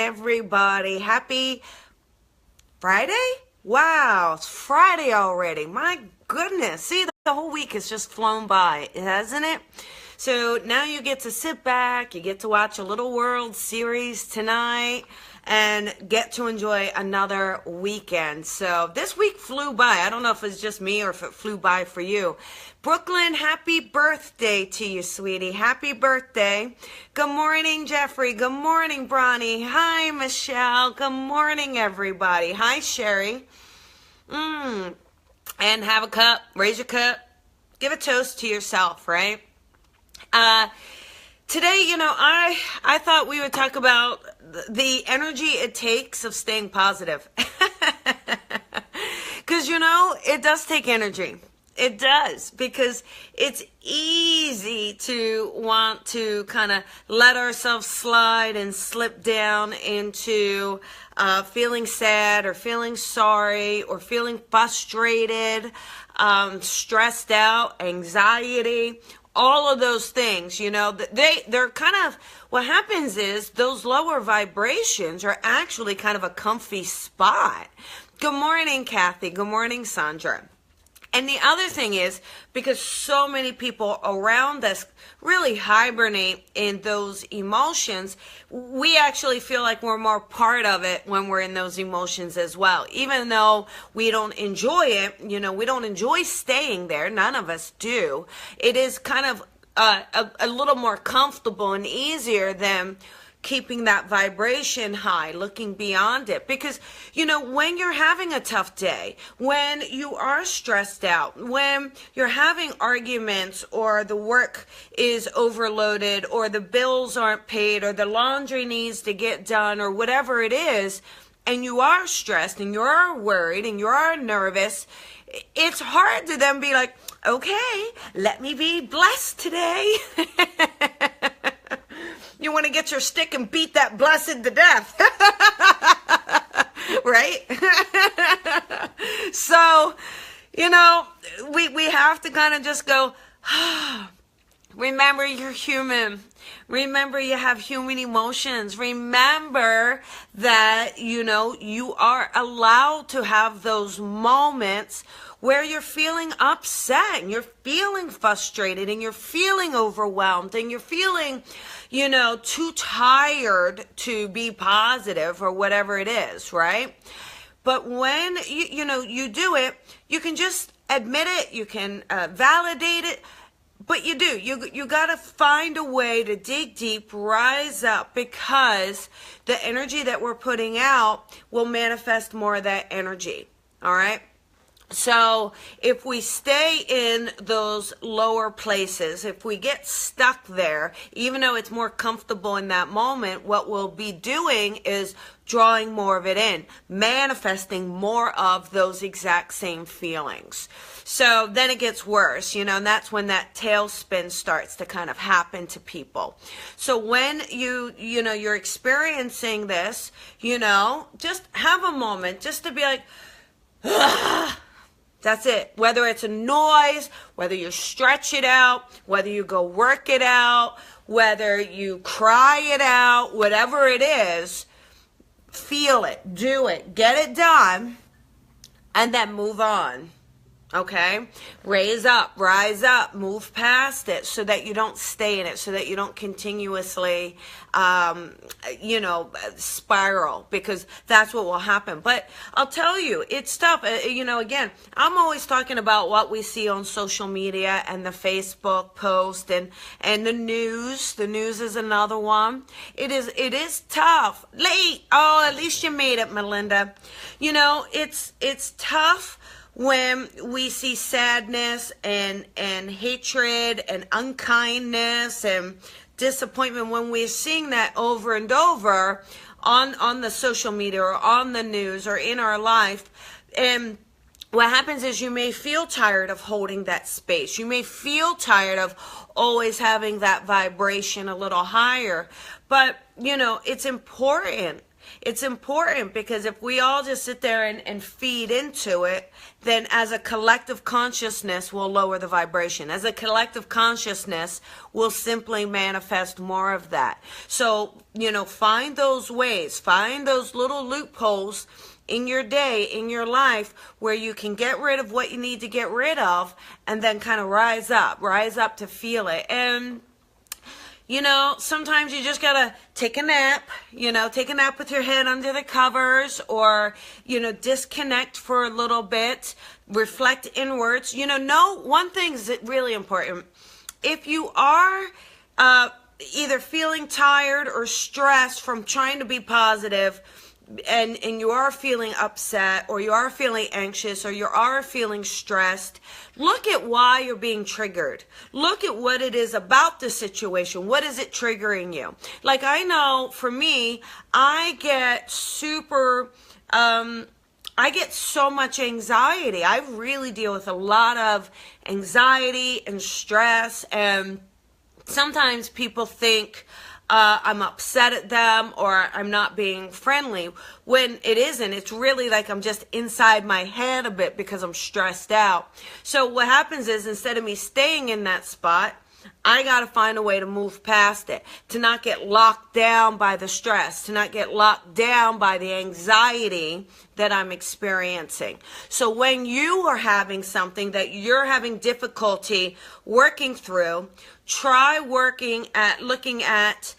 everybody. Happy Friday? Wow, it's Friday already. My goodness. See, the whole week has just flown by, hasn't it? So now you get to sit back, you get to watch a little World Series tonight, and get to enjoy another weekend. So this week flew by. I don't know if it's just me or if it flew by for you. Brooklyn, happy birthday to you, sweetie. Happy birthday. Good morning, Jeffrey. Good morning, Bronny. Hi, Michelle. Good morning, everybody. Hi, Sherry. And have a cup. Raise your cup. Give a toast to yourself, right? Today, I thought we would talk about the energy it takes of staying positive. Because, it does take energy. It does, because it's easy to want to kind of let ourselves slide and slip down into feeling sad or feeling sorry or feeling frustrated, stressed out, anxiety. All of those things, they're kind of, what happens is those lower vibrations are actually kind of a comfy spot. Good morning, Kathy. Good morning, Sandra. And the other thing is, because so many people around us really hibernate in those emotions, we actually feel like we're more part of it when we're in those emotions as well. Even though we don't enjoy it, we don't enjoy staying there. None of us do. It is kind of a little more comfortable and easier than keeping that vibration high, looking beyond it. Because, when you're having a tough day, when you are stressed out, when you're having arguments or the work is overloaded or the bills aren't paid or the laundry needs to get done or whatever it is, and you are stressed and you are worried and you are nervous, it's hard to then be like, okay, let me be blessed today. You want to get your stick and beat that blessed to death. Right? So, we have to kind of just go, remember you're human. Remember you have human emotions. Remember that, you are allowed to have those moments where you're feeling upset and you're feeling frustrated and you're feeling overwhelmed and you're feeling, too tired to be positive or whatever it is, right? But when, you do it, you can just admit it, you can validate it, but you got to find a way to dig deep, rise up, because the energy that we're putting out will manifest more of that energy, all right? So if we stay in those lower places, if we get stuck there, even though it's more comfortable in that moment, what we'll be doing is drawing more of it in, manifesting more of those exact same feelings. So then it gets worse, and that's when that tailspin starts to kind of happen to people. So when you're experiencing this, just have a moment just to be like, ah. That's it. Whether it's a noise, whether you stretch it out, whether you go work it out, whether you cry it out, whatever it is, feel it, do it, get it done, and then move on. Okay? Rise up, move past it so that you don't stay in it, so that you don't continuously, spiral, because that's what will happen. But I'll tell you, it's tough. Again, I'm always talking about what we see on social media and the Facebook post and the news. The news is another one. It is tough. Late. Oh, at least you made it, Melinda. It's tough when we see sadness and hatred and unkindness and disappointment, when we're seeing that over and over on the social media or on the news or in our life. And what happens is you may feel tired of holding that space. You may feel tired of always having that vibration a little higher. But, it's important It's important because if we all just sit there and feed into it, then as a collective consciousness, we'll lower the vibration. As a collective consciousness, we'll simply manifest more of that. So, find those ways, find those little loopholes in your day, in your life, where you can get rid of what you need to get rid of and then kind of rise up to feel it. And sometimes you just gotta take a nap, take a nap with your head under the covers, or, disconnect for a little bit, reflect inwards. One thing is really important. If you are either feeling tired or stressed from trying to be positive, and you are feeling upset, or you are feeling anxious, or you are feeling stressed, look at why you're being triggered. Look at what it is about the situation. What is it triggering you? Like, I know for me, I get so much anxiety. I really deal with a lot of anxiety and stress, and sometimes people think I'm upset at them or I'm not being friendly, when it isn't. It's really like I'm just inside my head a bit because I'm stressed out. So what happens is, instead of me staying in that spot, I got to find a way to move past it, to not get locked down by the stress, to not get locked down by the anxiety that I'm experiencing. So when you are having something that you're having difficulty working through, try looking at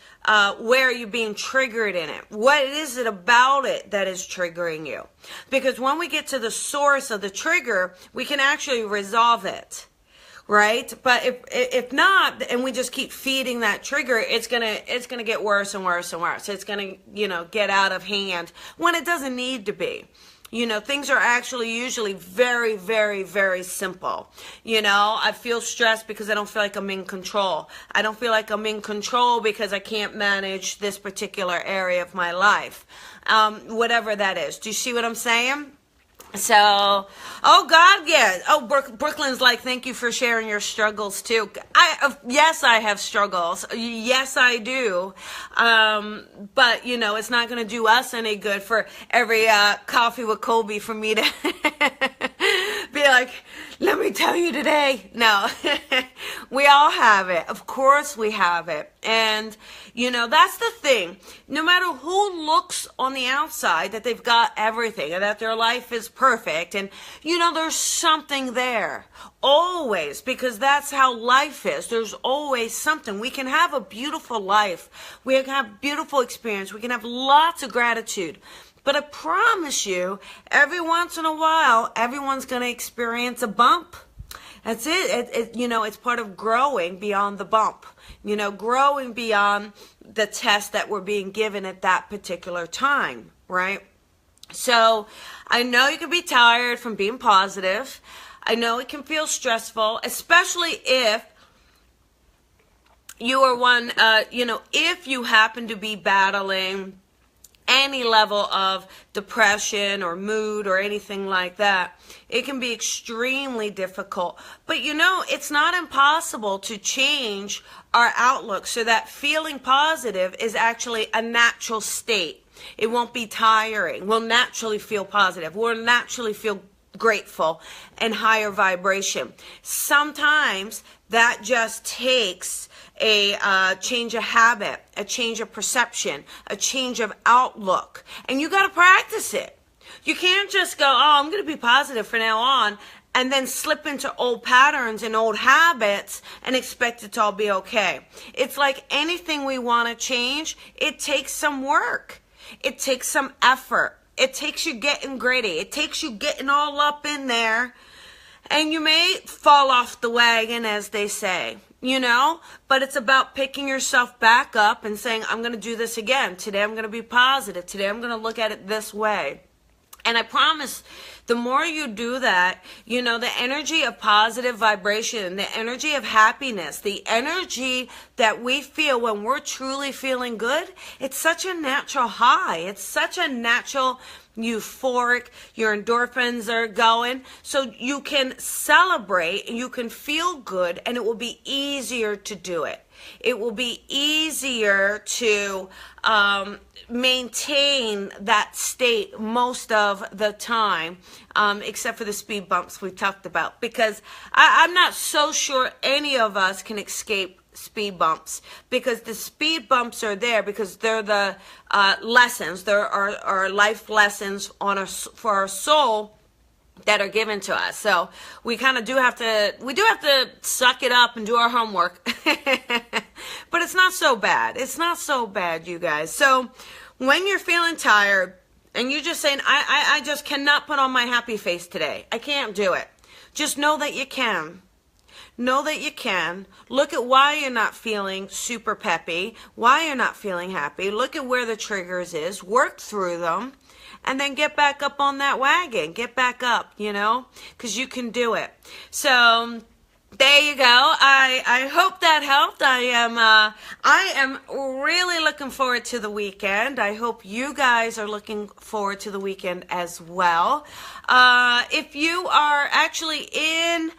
where you're being triggered in it. What is it about it that is triggering you? Because when we get to the source of the trigger, we can actually resolve it. Right? But if not, and we just keep feeding that trigger, it's gonna get worse and worse and worse. It's gonna, get out of hand when it doesn't need to be. Things are actually usually very, very, very simple. I feel stressed because I don't feel like I'm in control. I don't feel like I'm in control because I can't manage this particular area of my life. Whatever that is. Do you see what I'm saying? So, oh God, yeah. Oh, Brooklyn's like, thank you for sharing your struggles too. Yes, I have struggles. Yes, I do. But it's not going to do us any good for every coffee with Colby for me to be like, let me tell you today. No, we all have it. Of course we have it. And, that's the thing. No matter who looks on the outside that they've got everything and that their life is perfect, and, there's something there. Always, because that's how life is. There's always something. We can have a beautiful life. We can have beautiful experience. We can have lots of gratitude. But I promise you, every once in a while, everyone's going to experience a bump. That's it. It's part of growing beyond the bump. Growing beyond the test that we're being given at that particular time, right? So I know you can be tired from being positive. I know it can feel stressful, especially if you are one, if you happen to be battling any level of depression or mood or anything like that. It can be extremely difficult. But it's not impossible to change our outlook so that feeling positive is actually a natural state. It won't be tiring. We'll naturally feel positive. We'll naturally feel grateful and higher vibration. Sometimes that just takes a change of habit, a change of perception, a change of outlook. And you got to practice it. You can't just go, oh, I'm going to be positive from now on, and then slip into old patterns and old habits and expect it to all be okay. It's like anything we want to change, it takes some work. It takes some effort. It takes you getting gritty. It takes you getting all up in there. And you may fall off the wagon, as they say, but it's about picking yourself back up and saying, I'm going to do this again. Today I'm going to be positive. Today I'm going to look at it this way. And I promise, the more you do that, the energy of positive vibration, the energy of happiness, the energy that we feel when we're truly feeling good, it's such a natural high. It's such a natural euphoric, your endorphins are going. So you can celebrate, you can feel good, and it will be easier to do it. It will be easier to maintain that state most of the time, except for the speed bumps we talked about. Because I'm not so sure any of us can escape speed bumps, because the speed bumps are there because they're the lessons. There are life lessons for our soul that are given to us. So we kind of do have to suck it up and do our homework. But it's not so bad. It's not so bad, you guys. So when you're feeling tired and you're just saying, I just cannot put on my happy face today, I can't do it, just know that you can. Know that you can. Look at why you're not feeling super peppy, why you're not feeling happy. Look at where the triggers is, work through them, and then get back up on that wagon. Get back up, because you can do it. So there you go. I hope that helped. I am really looking forward to the weekend. I hope you guys are looking forward to the weekend as well. If you are actually in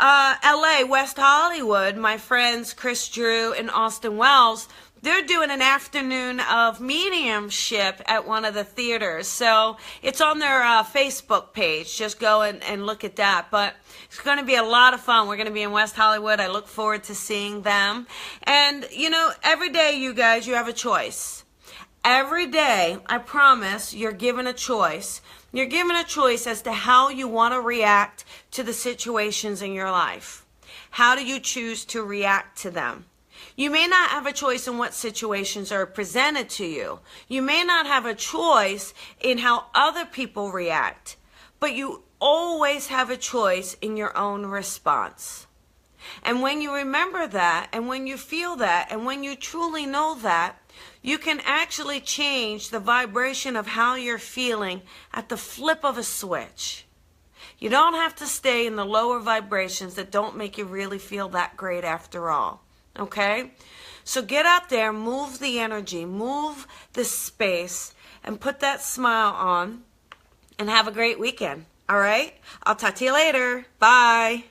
LA, West Hollywood, my friends Chris Drew and Austin Wells, they're doing an afternoon of mediumship at one of the theaters. So it's on their Facebook page. Just go and look at that. But it's going to be a lot of fun. We're going to be in West Hollywood. I look forward to seeing them. And, every day, you guys, you have a choice. Every day, I promise, you're given a choice. You're given a choice as to how you want to react to the situations in your life. How do you choose to react to them? You may not have a choice in what situations are presented to you. You may not have a choice in how other people react, but you always have a choice in your own response. And when you remember that, and when you feel that, and when you truly know that, you can actually change the vibration of how you're feeling at the flip of a switch. You don't have to stay in the lower vibrations that don't make you really feel that great after all. Okay? So get out there, move the energy, move the space, and put that smile on, and have a great weekend. All right? I'll talk to you later. Bye.